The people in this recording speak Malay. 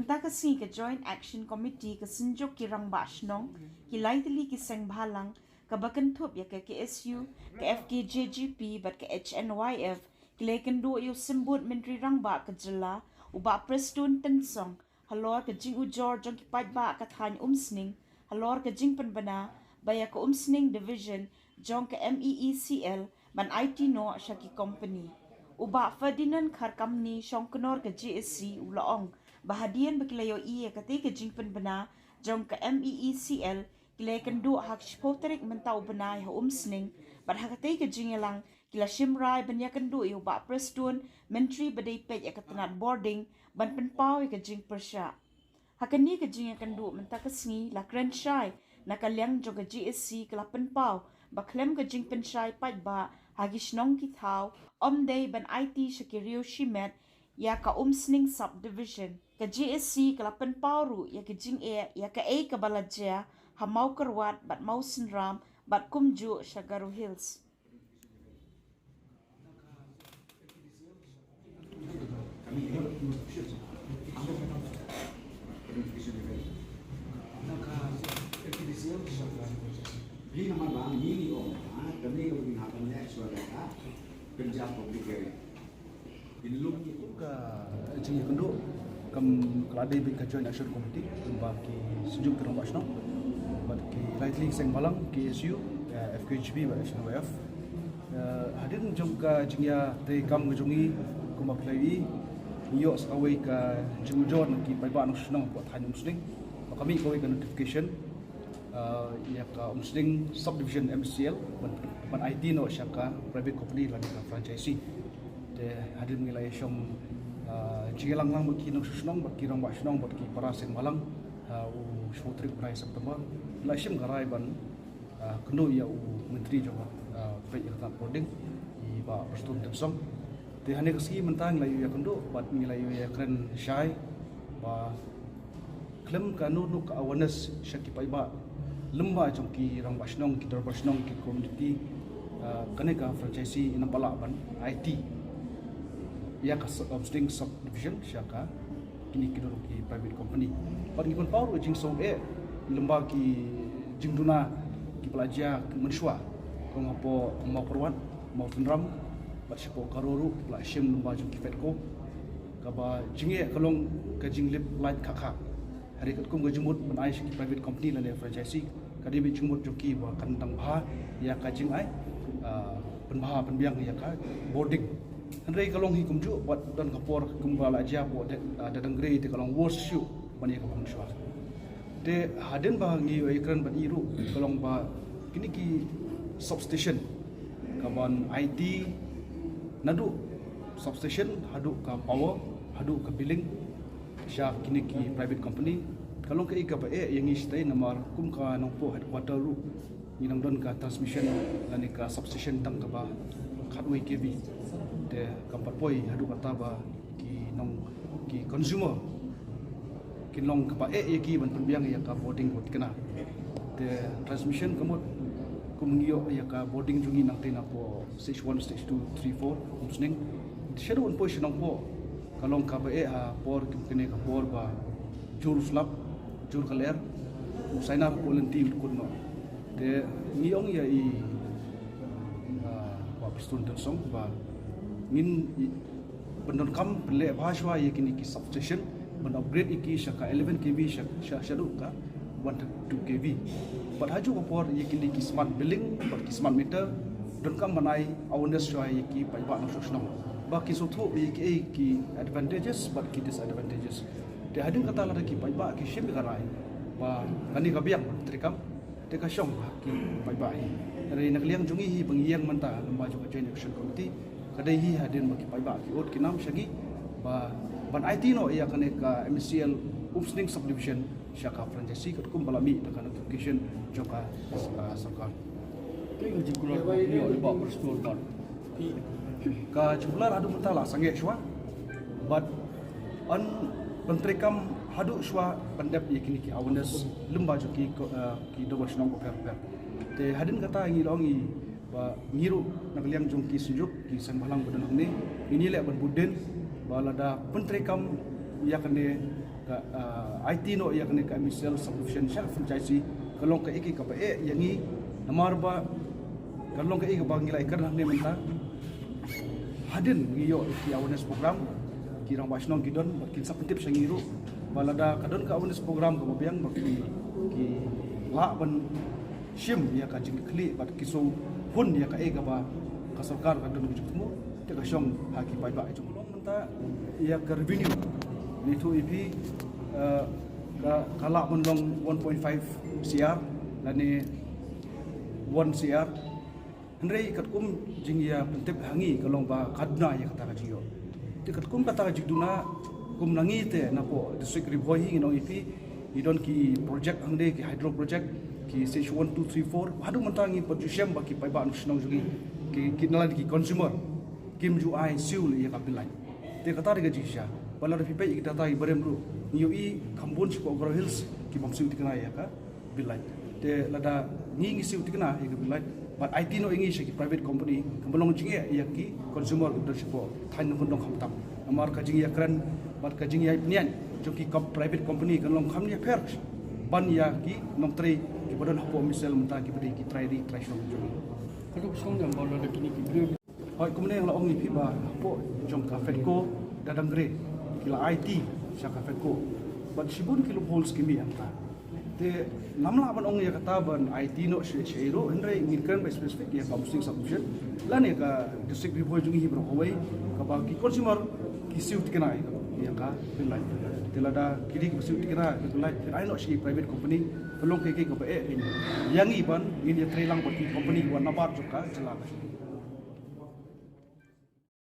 Menta kasi ke Joint Action Committee ke senjuk ki rang bashnong ki laitili ki seng bhalang ke bakentup ya ke KSU ke FKJGP bat ke HNYF ki lekendu yu simbut menteri rang ba ke jela uba prestun tensong halor ke jing ujor jong ki pat ba ka thany umsning halor ke jing penbana baya ke umsning division jong ke MEECL ban IT no shaki company uba Ferdinand Kharkamni Shongkonor ke JSC ulaong bahadian bekilayo iya ketika jingpen bena jong ke MEECL kila kendu hak spoterik mentau bena ya umsning bar hak ketika jingelang kila shimrai benya kendu yu ba prestun menteri badai pej ya ketenat boarding ban penpau ya ke jing persya hakani ke jing kendu menta kesngi la kren shai na kalyang jong ke JSC kala penpau baklem ke jing penshai pat ba hagis nong ki thau omdei ban IT shakirio shimet ya ka umsning subdivision ka GSC kalapan pauru ya ka jing ya ka ka balajya hamau kerwat bat mau sinram bat kumju Shagaru Hills. Ini nama bang ini kami kami hapan ya suara kerja publik Ilung itu ke jing kendo kam kelade bi ka Joint Action Committee baki sejuk terang basno baki lightly seng malang KSU FKHB ba HNYF hadir jong ka jingya te kam ngujungi kumak lai yo sakawai ka jingjon ki paiba no snong buat hanya musling kami kawai ka notification ya ka musling subdivision MCL ban IT no syaka private company lagi ka franchisee de hadir mengilai syom jigelang lang baki nang susnong baki rang basnong baki parasen malang u shotrik prai September la syim garai ban kendo ya u menteri jawa pe ya boarding i ba prestun tensong de hane kasi mentang layu ya kendo bat mengilai ya kren syai ba klem kanu nu ka awareness syaki pai ba lemba jongki rang basnong ki dor basnong ki community kaneka franchisee ina pala ban IT ya ka upstream subdivision syaka kini kidoro ki private company par ngi kon power jing so lemba ki jingduna ki pelajar ki mensua ko ngapo mau perwan mau tendram bat sipo karuru la shim lemba jing ki fetko ka ba jinge kalong ka jinglip light khakha hari kat kum ga jumut ban ai ki private company la ne franchisee ka di bi jumut joki ba kandang bha ya ka jing ai penbha penbiang ya ka boarding Henry kalong hi kumju buat dan kapor kumbala aja buat ada denggri di kalong worst shoe bani ka kumshwa de haden ba ngi ikran ban iru kalong ba kini ki substation kaban IT nadu substation hadu ka power hadu ka billing sya kini ki private company kalong ka ika ba yang istai namar kum ka nongpo headquarter ru inang don ka transmission lani ka substation tang ka ba khatway kb de kampat poi hadu kata ba ki nong ki consumer ki long ka ki ban penbiang ya ka boarding kot kena de transmission kamut kumngio ya ka boarding jungi nang tena po stage 1 stage 2 3 4 umsning shadow on position nong po kalong ka ba por kene ka por ba jur slap jur kaler usainar volunteer kunno de ngiong ya i pistol tensong ba min pendon kam le bhashwa ye kini ki substation ban upgrade iki shaka 11 kV shadu ka 1 2 kV but haju kapor ye kini ki smart billing but ki smart meter don kam manai awareness shwa ye ki pai ba no shnong ba ki so tho ye ki advantages but ki disadvantages de hadin kata la ki pai ba ki shim garai ba kani ka biang trikam de ka shong ki pai ba dari nakliang jungi hi pengiang manta lemba juga Joint Action Committee kadai hi hadin bagi pai ba ki ot kinam syagi ba ban IT no ia kane ka MCL umsning subdivision syaka franchisee kat kum balami dengan notification joka sarkar ke jikular ni oleh ba personal ban ka jikular adu mentala sange shwa but an pentrikam hadu shwa pendep yakini ki awareness lemba joki ki do basnong ko per te hadin kata ngi longi ba ngiru nakliang jongki sujuk ki sang balang badan ni ini le ban buden balada pentrikam ya kane IT no yang ni kami self sufficient self franchise kalau ke iki ka yang ni namar ba kalau ke iki bang nilai kan ni menta hadin ngiyo ki awareness program kirang basnong gidon makin sapentip sangiru balada kadon ka awareness program ka biang baki ki la ban shim ya ka jing kli bat kiso hun ya ka ega ba ka sarkar ka don jukmu te ka shong haki pai ba jong long menta ya ka revenue ni tu ipi kalak pun long 1.5 CR dan ni 1 CR Henry kat kum jing ya pentep hangi kalau ba kadna ya kata kajiyo te kat kum kata kajiduna kum nangi te napo district riboi nginong ipi idon ki project hangde ki hydro project ki stage 1 2 3 4 hadu mentangi production baki pai ba nusnong jugi ki nalan ki consumer kim ju ai siul ya kapilai te kata de gajisha wala da pipai kita tai barem ru niu i kambon si ko hills ki bamsu tikna ya ka bilai te lada ngi siu tikna ya ka bilai but IT no ingi shi private company kambolong jingi ya ki consumer leadership ko thain no dong khamtam amar ka jingi ya kran bat ka jingi ya nian jo ki private company kan long kham ya fer ban ya ki nom tri ki bodon hapo misal menta ki bodi ki try shong jo Kalau song yang baru ada kini kita hoi kumne la ong ni phi ba hapo jong ka fet ko dadang grade kila IT syaka fet ko but shibun kilo holes kimi anta te namla ban ong ya kata ban IT no shero henry ngirkan by specific ya publishing submission lan ya ka district report jungi hibro hoi ka ba ki consumer ki siu tikna ya ka bilai te lada kidi ki siu tikna ki bilai ai no shi private company pelong ke ko ba yang iban ini trailang bagi company wa nabar juga jelas